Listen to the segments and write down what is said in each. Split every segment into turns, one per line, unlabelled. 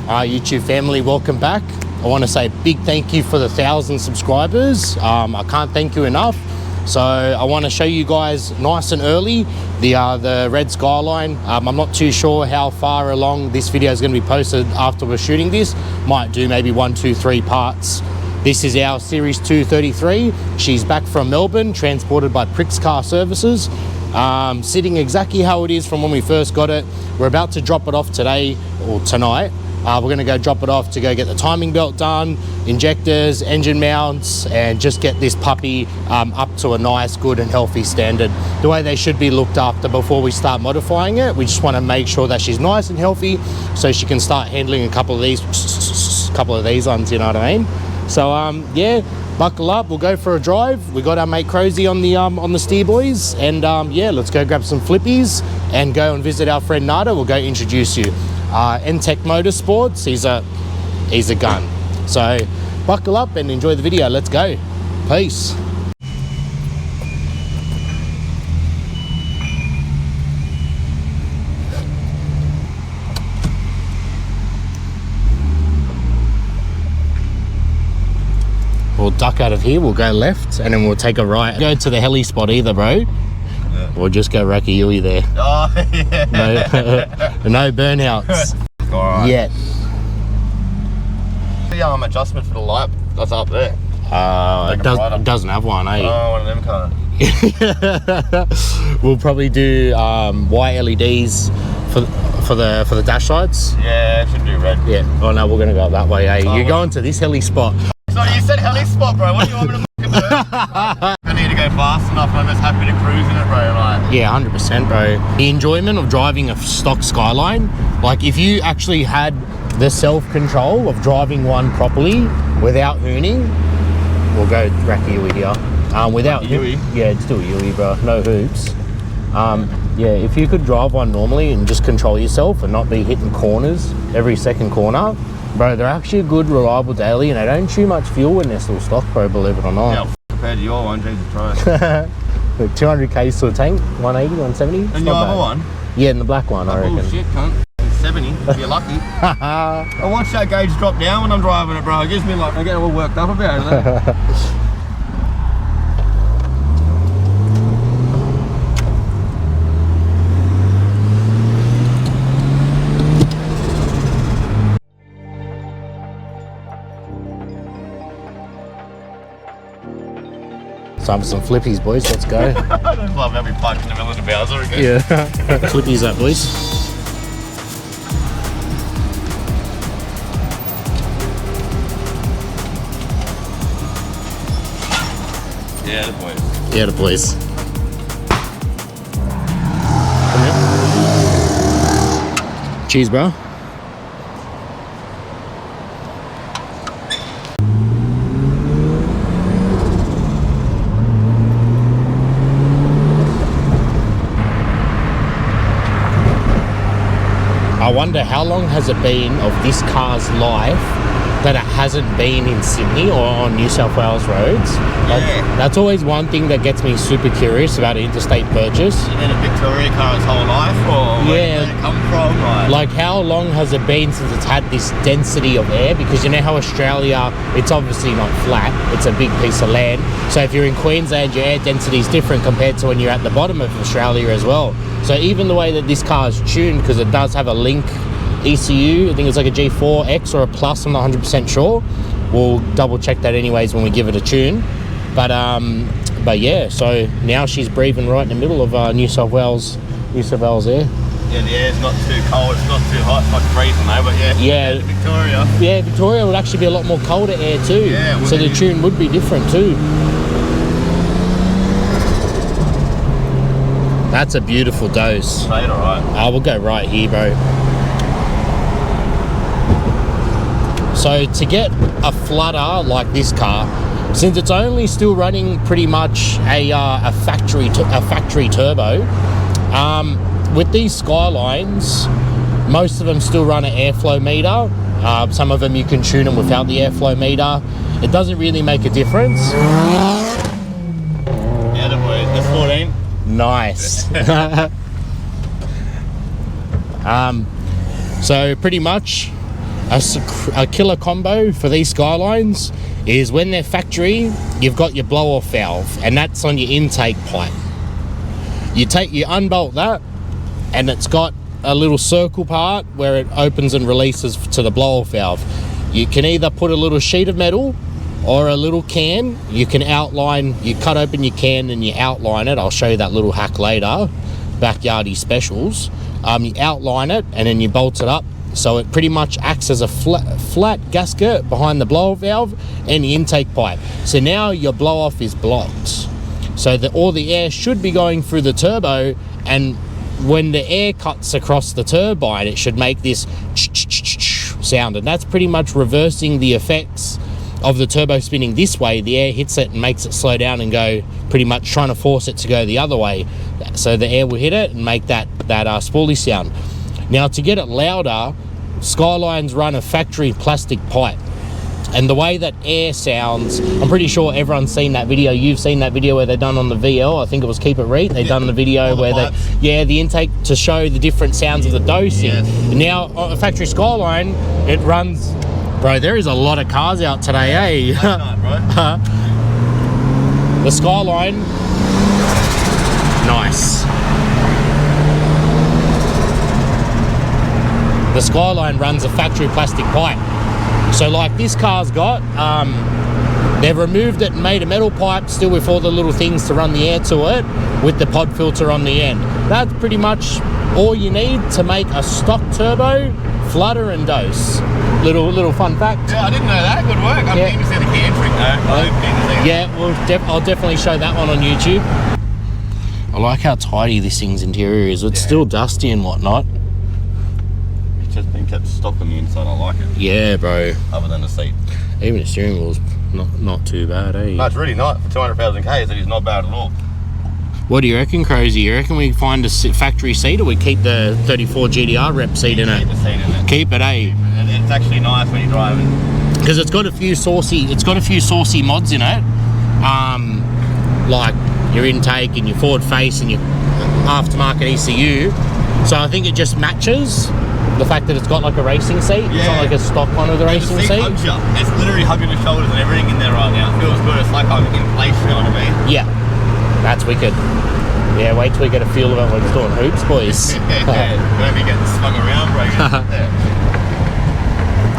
YouTube family, welcome back. I want to say a big thank you for the 1,000 subscribers. I can't thank you enough. So I want to show you guys nice and early the red Skyline. I'm not too sure how far along this video is going to be posted after we're shooting this. Might do maybe 1, 2, 3 parts. This is our Series 233. She's back from Melbourne, transported by Pricks Car Services. Sitting exactly how it is from when we first got it. We're about to drop it off today or tonight. We're going to go drop it off to go get the timing belt done, injectors, engine mounts, and just get this puppy up to a nice, good and healthy standard, the way they should be looked after before we start modifying it. We just want to make sure that she's nice and healthy so she can start handling a couple of these ones, you know what I mean? So yeah, buckle up, we'll go for a drive. We got our mate Crozy on the steer boys, and yeah, let's go grab some flippies and go and visit our friend Nada. We'll go introduce you. Entek Motorsports, he's a gun. So buckle up and enjoy the video. Let's go. Peace. We'll duck out of here, we'll go left, and then we'll take a right. Go to the heli spot either, bro. Yeah. Or just go Racky there. Oh, yeah. No burnouts. All right. Yet.
The adjustment for the light that's up there.
It doesn't have one, eh?
Oh, one of them kind
of. We'll probably do white LEDs for the dash lights.
Yeah, it should do red.
Yeah. Oh no, we're gonna go that way, eh? You're going to this heli spot.
So you said heli spot, bro. What do you want me to fucking do? I need to go fast enough. I'm just happy to cruise in it, bro. Like.
Yeah, 100%, bro. The enjoyment of driving a stock Skyline, like if you actually had the self-control of driving one properly without hooning, we'll go Racky here. Without yeah, it's still Yui, bro. No hoops. Yeah, if you could drive one normally and just control yourself and not be hitting corners every second corner, bro, they're actually a good, reliable daily, and they don't chew much fuel when they're still stock, bro, believe it or not.
Yeah, compared to your one, Jesus Christ.
200k to a tank, 180, 170.
And your other one?
Yeah, and the black one, I reckon.
Bullshit, cunt. 70, if you're lucky. I watch that gauge drop down when I'm driving it, bro. It gives me like, I get all worked up about it.
Time for some flippies, boys. Let's go.
I just love every punch in the middle of the Bowser again.
Yeah. Flippies up, boys.
Yeah, the boys.
Yeah, the boys. Come here. Cheers, bro. I wonder how long has it been of this car's life that it hasn't been in Sydney or on New South Wales roads. Like,
yeah.
That's always one thing that gets me super curious about an interstate purchase.
You mean a Victoria car its whole life, or where did it come from?
Like how long has it been since it's had this density of air? Because you know how Australia, it's obviously not flat, it's a big piece of land. So if you're in Queensland, your air density is different compared to when you're at the bottom of Australia as well. So even the way that this car is tuned, because it does have a link ECU, I think it's like a G4X or a Plus, I'm not 100% sure. We'll double check that anyways when we give it a tune. But yeah, so now she's breathing right in the middle of New South Wales air.
Yeah, the air's not too cold, it's not too hot, it's not freezing though, but yeah. Victoria.
Yeah, Victoria would actually be a lot more colder air too.
Yeah,
so the tune would be different too. That's a beautiful dose.
Straight, alright.
We'll go right here, bro. So to get a flutter like this car, since it's only still running pretty much a factory turbo, with these Skylines, most of them still run an airflow meter. Some of them you can tune them without the airflow meter. It doesn't really make a difference.
Yeah, the 14.
Nice. So pretty much a killer combo for these Skylines is when they're factory, you've got your blow-off valve, and that's on your intake pipe. You unbolt that, and it's got a little circle part where it opens and releases to the blow-off valve. You can either put a little sheet of metal or a little can. You can outline, you cut open your can and you outline it. I'll show you that little hack later, backyardy specials. You outline it and then you bolt it up, so it pretty much acts as a flat gasket behind the blow-off valve and the intake pipe. So now your blow-off is blocked, so that all the air should be going through the turbo, and when the air cuts across the turbine, it should make this sound, and that's pretty much reversing the effects of the turbo spinning this way. The air hits it and makes it slow down and go, pretty much trying to force it to go the other way, so the air will hit it and make that spoolie sound. Now, to get it louder, Skylines run a factory plastic pipe, and the way that air sounds, I'm pretty sure everyone's seen that video. You've seen that video where they've done on the VL, I think it was Keep It Reet, they've done the video where the intake to show the different sounds of the dosing.
Yes.
Now a factory Skyline, it runs, bro, there is a lot of cars out today, eh?
Night, bro.
The Skyline, nice. The Skyline runs a factory plastic pipe. So like this car's got, they've removed it and made a metal pipe still with all the little things to run the air to it with the pod filter on the end. That's pretty much all you need to make a stock turbo flutter and dose. Little fun fact.
Yeah, I didn't know that. Good work. I'm keen to see the can trick though.
Yeah, well, I'll definitely show that one on YouTube. I like how tidy this thing's interior is. It's still dusty and whatnot.
It's just been kept stock on the inside. I like it.
Yeah, bro.
Other than the seat.
Even the steering wheel's not too bad, eh?
No, it's really not. For 200,000 Ks, it is not bad at all.
What do you reckon, Crazy? You reckon we find a factory seat, or we keep the 34 GTR rep seat in it?
Keep the seat in it.
Keep it, eh?
It's actually nice when you're driving.
Because it's got a few saucy mods in it. Like your intake and your forward face and your aftermarket ECU. So I think it just matches the fact that it's got like a racing seat. It's not like a stock one with a racing seat.
Hugs you. It's literally hugging the shoulders and everything in there right now. It feels good. It's like I'm in place, you know what I mean?
Yeah, that's wicked. Yeah, wait till we get a feel of it when it's doing hoops, boys.
Don't be getting swung around, bro.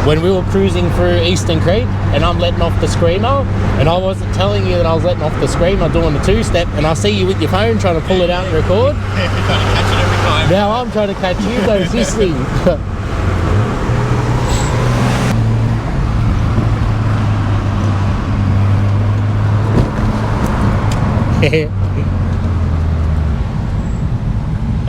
When we were cruising through Eastern Creek and I'm letting off the screamer, and I wasn't telling you that I was letting off the screamer doing the two-step, and I see you with your phone trying to pull it out and record.
You're trying to catch it every time.
Now I'm trying to catch you guys this thing.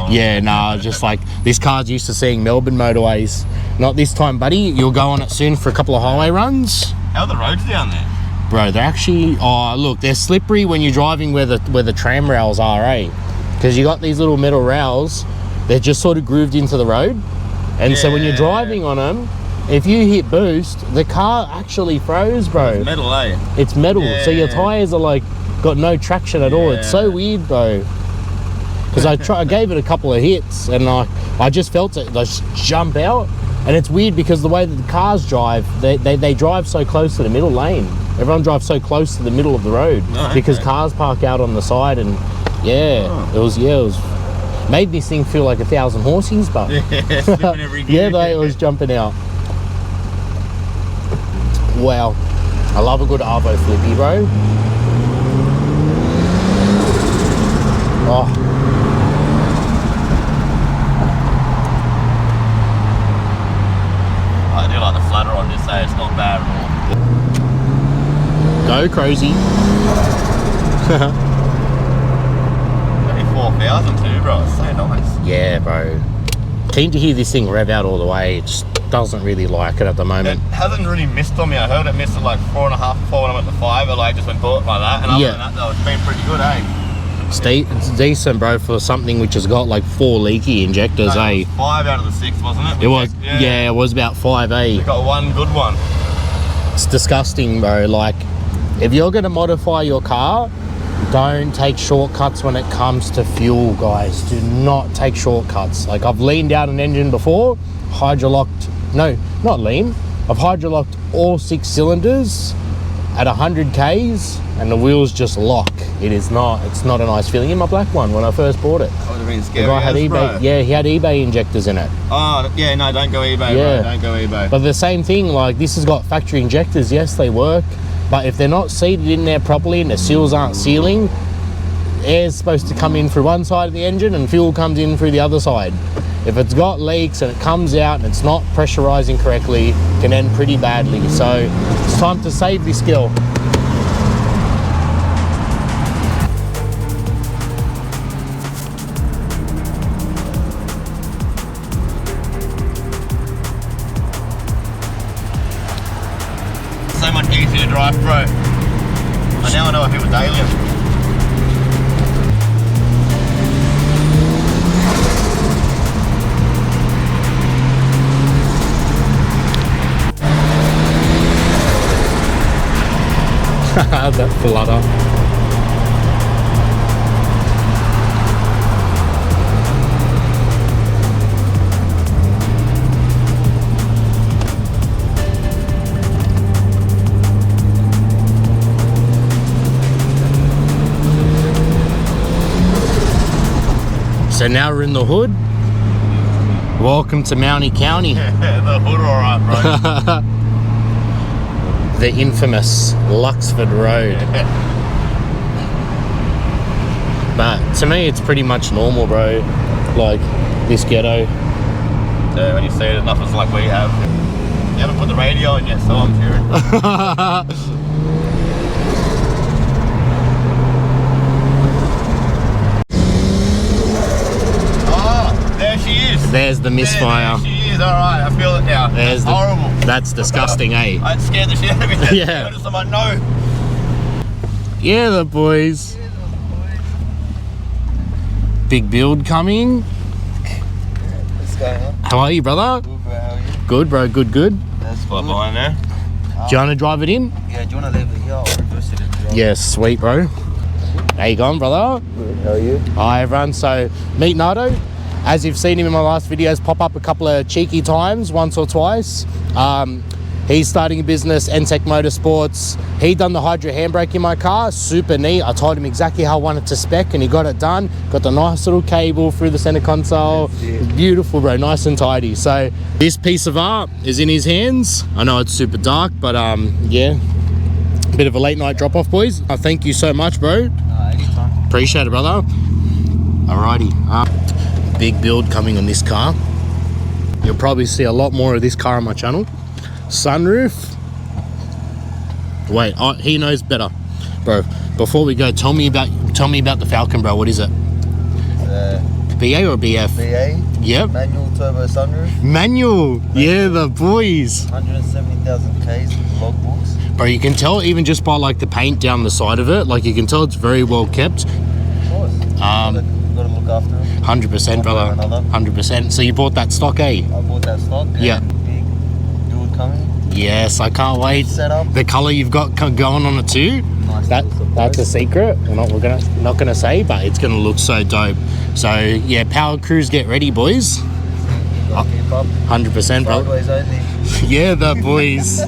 Yeah, nah, just like this car's used to seeing Melbourne motorways. Not this time, buddy. You'll go on it soon for a couple of highway runs.
How are the roads down there?
Bro, they're actually, oh look, they're slippery when you're driving where the tram rails are, eh? Because you got these little metal rails, they're just sort of grooved into the road. And so when you're driving on them, if you hit boost, the car actually froze, bro.
It's metal, eh?
It's metal, so your tires are like, got no traction at all. It's so weird, bro. Because I gave it a couple of hits and I just felt it just jump out. And it's weird because the way that the cars drive, they drive so close to the middle lane. Everyone drives so close to the middle of the road because cars park out on the side, and it was made this thing feel like 1,000 horses, but
every gear.
it was jumping out. Wow, I love a good Arvo flippy, bro. Oh.
I do like the flutter on this, it's not bad at all.
Go crazy.
34,000 too, bro. It's so nice.
Yeah, bro. Keen to hear this thing rev out all the way. It just doesn't really like it at the moment.
It hasn't really missed on me. I heard it missed at like 4.5 before when I went to 5. It like just went like that. And other than that though, it's been pretty good, eh?
It's decent, bro, for something which has got like 4 leaky injectors,
no,
eh?
It was 5 out of the 6, wasn't it?
It was, it was about 5, eh?
You got one good one.
It's disgusting, bro. Like, if you're going to modify your car, don't take shortcuts when it comes to fuel, guys. Do not take shortcuts. Like, I've leaned out an engine before, not lean. I've hydrolocked all 6 cylinders at 100 Ks and the wheels just lock. It's not a nice feeling. In my black one when I first bought it.
That would have been scary.
The guy had eBay.
Bro.
Yeah, he had eBay injectors in it.
Oh, yeah, no, don't go eBay,
Yeah.
bro. Don't go eBay.
But the same thing, like this has got factory injectors. Yes, they work, but if they're not seated in there properly and the seals aren't sealing, air's supposed to come in through one side of the engine and fuel comes in through the other side. If it's got leaks and it comes out and it's not pressurizing correctly, it can end pretty badly. So it's time to save this girl.
So much easier to drive, bro. And now I know if it was alien.
That flutter. So now we're in the hood. Welcome to Mountie County.
The hood alright, bro.
The infamous Luxford Road. But to me, it's pretty much normal, bro. Like this ghetto.
So when you see it, nothing's like we have. You haven't put the radio on yet, so I'm cheering. Oh, there she is.
There's the misfire.
There she is. Alright, I feel it now.
There's
That's horrible.
That's disgusting, eh?
I'd scare the shit out of me.
Yeah.
I'm like, no.
Yeah, the boys. Big build coming.
What's going on?
How are you, brother?
Good, bro. How are you?
Good, bro. Good, good.
That's what behind there.
Do you want to drive it in?
Yeah, do you want to leave it here? I'll reverse it.
Yes, sweet, bro. How you going, brother?
Good. How are you?
Hi, everyone. So, meet Nardo. As you've seen him in my last videos, pop up a couple of cheeky times, once or twice. He's starting a business, Entek Motorsports. He done the hydro handbrake in my car, super neat. I told him exactly how I wanted to spec and he got it done. Got the nice little cable through the center console. Beautiful, bro, nice and tidy. So this piece of art is in his hands. I know it's super dark, but yeah, bit of a late night drop off, boys. Thank you so much, bro.
Anytime.
Appreciate it, brother. Alrighty. Big build coming on this car. You'll probably see a lot more of this car on my channel. Sunroof. Wait, he knows better, bro. Before we go, tell me about the Falcon, bro. What is it? BA or BF?
BA.
Yep.
Manual turbo sunroof.
Manual. Yeah, the boys.
170,000 Ks with logbooks.
Bro, you can tell even just by like the paint down the side of it. Like you can tell it's very well kept.
Of course. Gotta look after it.
100%, brother. 100%. So you bought that stock, eh?
I bought that stock.
Yeah.
Big build coming.
Yes, I can't wait.
Setup.
The color you've got going on it too.
Nice.
That's a secret. We're not gonna say, but it's gonna look so dope. So yeah, power crews, get ready, boys.
Gotta keep up.
100%, bro.
Sideways only.
Yeah, the boys.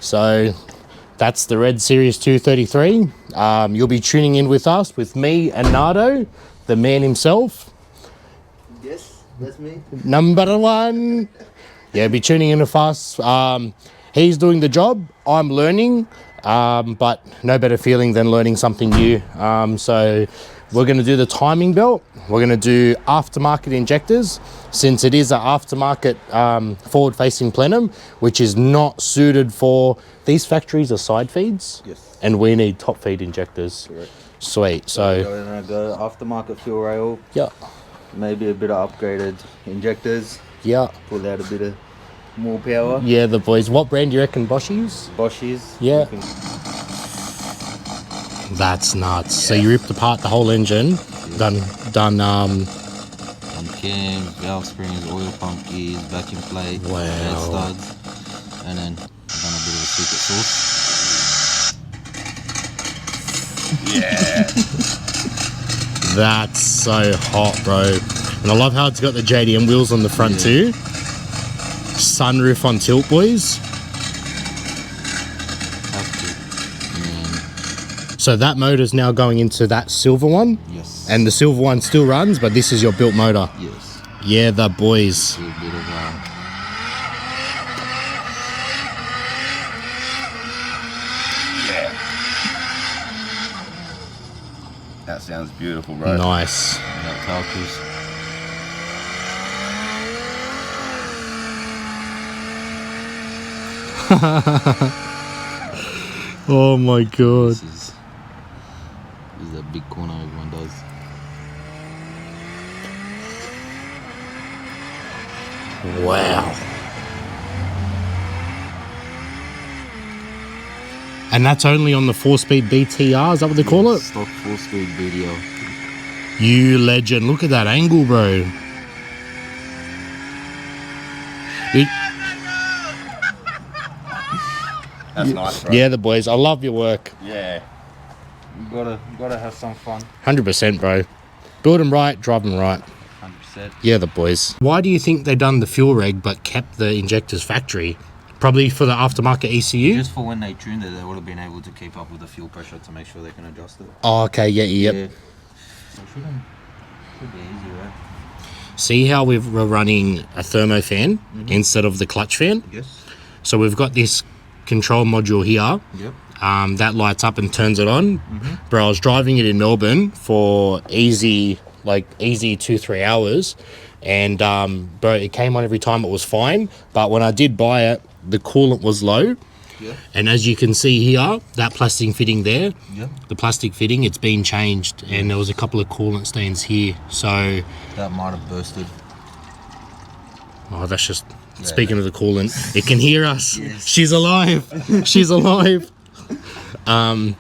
So that's the Red Series 233. You'll be tuning in with us, with me and Nardo, the man himself.
Yes, that's me.
Number one. Yeah, be tuning in with us. He's doing the job. I'm learning. but no better feeling than learning something new. So we're going to do the timing belt. We're going to do aftermarket injectors, since it is an aftermarket forward-facing plenum, which is not suited for these factories are side feeds.
Yes.
And we need top feed injectors.
Correct.
Sweet. So
We're gonna go aftermarket fuel rail.
yeah,
Maybe a bit of upgraded injectors.
yeah,
Pull out a bit of more power.
yeah. The boys. What brand do you reckon Bosch use?
Boschies.
Yeah. That's nuts. So you ripped apart the whole engine. Done.
Cams, valve springs, oil pump gears, vacuum plate,
Wow.
bed studs, and then I've done a bit of a secret sauce.
That's so hot, bro. And I love how it's got the JDM wheels on the front too. Sunroof on tilt, boys.
Have to. And
So that motor's now going into that silver one.
yes.
And the silver one still runs, but this is your built motor.
yes.
Yeah, the boys.
Do a bit of
That sounds beautiful, bro.
Nice.
tail cruise.
Oh my god.
This is a big corner everyone does.
Wow. And that's only on the 4-speed BTR, is that what they call it?
Stock 4-speed BDL.
You legend. Look at that angle, bro.
That's nice, bro.
Yeah, the boys. I love your work.
Yeah.
You gotta have some fun.
100%, bro. Build them right, drive them right.
100%.
Yeah, the boys. Why do you think they done the fuel reg but kept the injectors factory? Probably for the aftermarket ECU?
Just for when they tuned it, they would have been able to keep up with the fuel pressure to make sure they can adjust it.
Oh, okay, yep.
Yeah. So should be easy, right?
See how we're running a thermo fan instead of the clutch fan?
Yes.
So we've got this control module here.
Yep.
That lights up and turns it on. Bro, I was driving it in Melbourne for easy 2-3 hours, and bro, it came on every time. It was fine, but when I did buy it, the coolant was low.
Yep.
And as you can see here, that plastic fitting there,
Yep.
the plastic fitting, it's been changed, and there was a couple of coolant stains here. So
That might have bursted.
oh, that's just speaking of the coolant, it can hear us. She's alive. She's alive.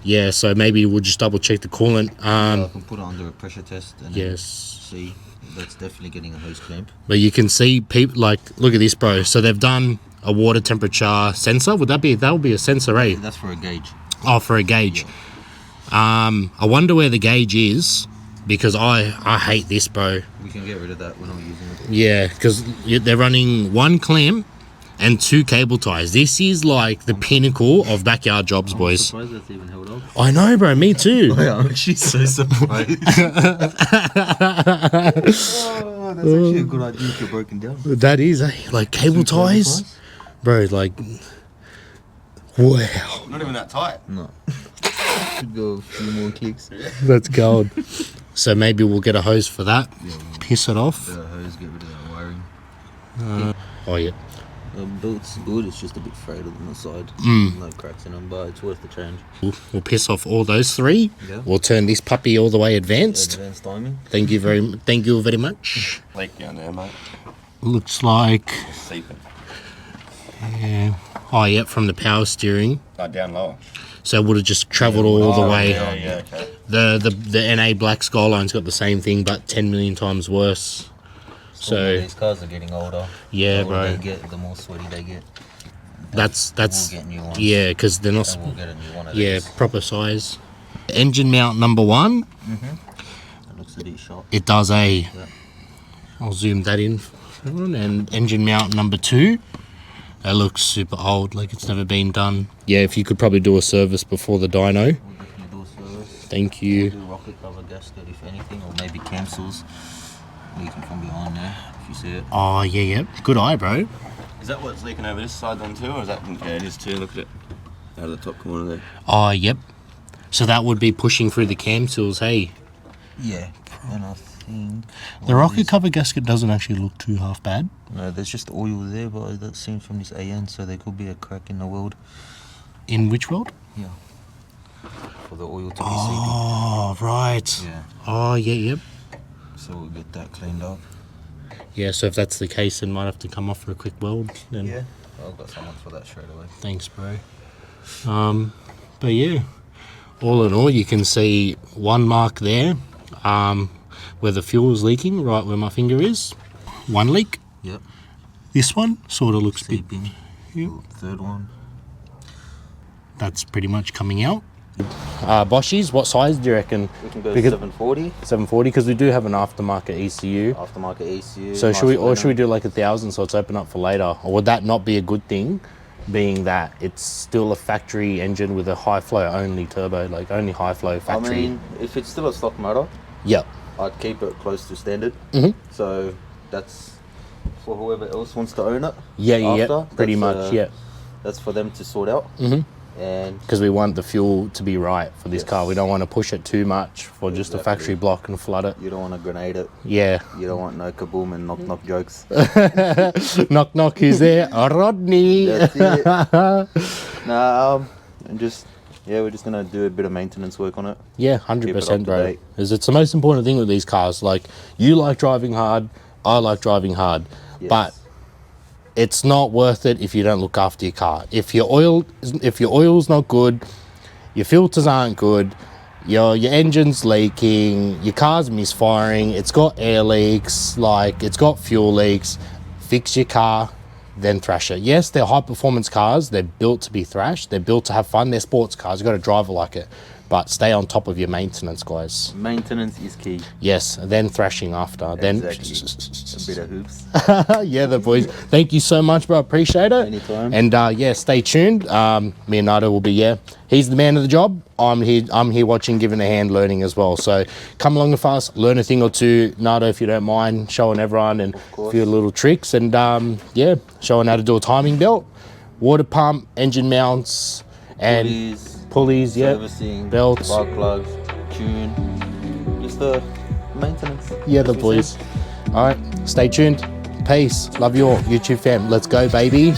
Yeah, so maybe we'll just double check the coolant.
I can put it under a pressure test and then
Yes.
see. That's definitely getting a hose clamp.
But you can see people, like, look at this, bro. So they've done a water temperature sensor. That would be a sensor, eh?
That's for a gauge.
Oh, for a gauge. I wonder where the gauge is, because I hate this, bro.
We can get rid of that. We're not using it.
Yeah, because they're running 1 clamp and 2 cable ties. This is like the pinnacle of backyard jobs, boys.
Surprised that's even held up.
I know, bro. Me too.
She's so surprised. Oh, that's actually a good idea if you're broken down.
That is, like cable ties, bro. Like, wow,
Not even that tight.
No. Should go a few more clicks.
that's gold. So maybe we'll get a hose for that. Piss it off.
The hose, get rid of that wiring.
Oh yeah.
The belt's good, it's just a bit frayed on the side. No cracks in them, but it's worth the change.
We'll piss off all those 3.
Yeah.
We'll turn this puppy all the way advanced.
Advanced timing.
Thank you very much.
Leak down there, mate.
Looks like,
It's seeping.
yeah. Oh yeah, from the power steering.
Down lower.
So it would have just travelled all the way.
Yeah, okay.
The NA Black Skyline's got the same thing, but 10 million times worse. So
these cars are getting older.
yeah,
The older
bro.
they get, the more sweaty they get.
That's
We'll get new ones.
yeah, because they're not.
And we'll get a new one of
Yeah,
these.
proper size. Engine mount number 1.
It looks a bit sharp.
It does I'll zoom that in. And engine mount number 2. That looks super old, like it's never been done. Yeah, if you could probably do a service before the dyno.
We'll definitely do a service.
Thank you.
Do rocket cover gasket if anything, or maybe cancels leaking from behind there if you see it.
Oh yeah. Good eye, bro.
Is that what's leaking over this side then too, or is that? Yeah, it is too. Look at it. out of the top corner there.
Oh, yep. So that would be pushing through the cam seals, hey?
Yeah, and I think...
The rocket cover gasket doesn't actually look too half bad.
No, there's just oil there, but that seems from this AN, so there could be a crack in the weld.
In which weld?
Yeah. For the oil to be
Oh, right.
seeping. Yeah.
Oh, yeah, yep.
So we'll get that cleaned up.
Yeah, so if that's the case, it might have to come off for a quick weld. Then
Yeah. I've got someone for that straight away.
thanks, bro. But yeah, all in all, you can see one mark there, where the fuel is leaking, right where my finger is. One leak.
Yep.
This one sort of looks big.
Seeping.
Yep.
Third one.
That's pretty much coming out. Boschies, what size do you reckon?
We can go
Because-
740.
740, because we do have an aftermarket ECU.
Aftermarket ECU.
So
nice
should we
liner.
do like 1,000 so it's open up for later? Or would that not be a good thing, being that it's still a factory engine with a high flow only turbo, like only high flow factory?
I mean, if it's still a stock motor,
Yep.
I'd keep it close to standard.
Mhm.
So that's for whoever else wants to own it.
Yeah, yeah,
after.
pretty
That's,
much, yeah.
That's for them to sort out.
Mhm.
And
Because we want the fuel to be right for this
Yes.
car. We don't want to push it too much for just a
Exactly.
factory block and flood it.
you don't want to grenade it.
Yeah.
You don't want no kaboom and knock knock jokes.
Knock knock, who's there? Rodney.
That's it. And just we're just gonna do a bit of maintenance work on it.
Yeah,
Keep
100%,
it up
bro.
to date.
Because it's the most important thing with these cars. Like, you like driving hard, I like driving hard,
Yes.
but it's not worth it if you don't look after your car. If your oil's not good, your filters aren't good, your engine's leaking, your car's misfiring, it's got air leaks, like it's got fuel leaks, fix your car, then thrash it. Yes, they're high performance cars, they're built to be thrashed, they're built to have fun, they're sports cars, you got to drive it like it. But stay on top of your maintenance, guys.
Maintenance is key.
Yes, then thrashing after. Then
Exactly. A bit of hoops.
yeah, the boys. Thank you so much, bro. Appreciate it.
Anytime.
And yeah, stay tuned. Me and Nato will be he's the man of the job. I'm here watching, giving a hand, learning as well. So come along with us, learn a thing or two. Nato, if you don't mind, showing everyone and a
course.
few little tricks. And yeah, showing how to do a timing belt, water pump, engine mounts, and pulleys, yeah,
Servicing,
belts.
spark plugs, tune, just the maintenance.
Yeah, the
as we
boys.
said.
All right, stay tuned. Peace. Love you all, YouTube fam. Let's go, baby.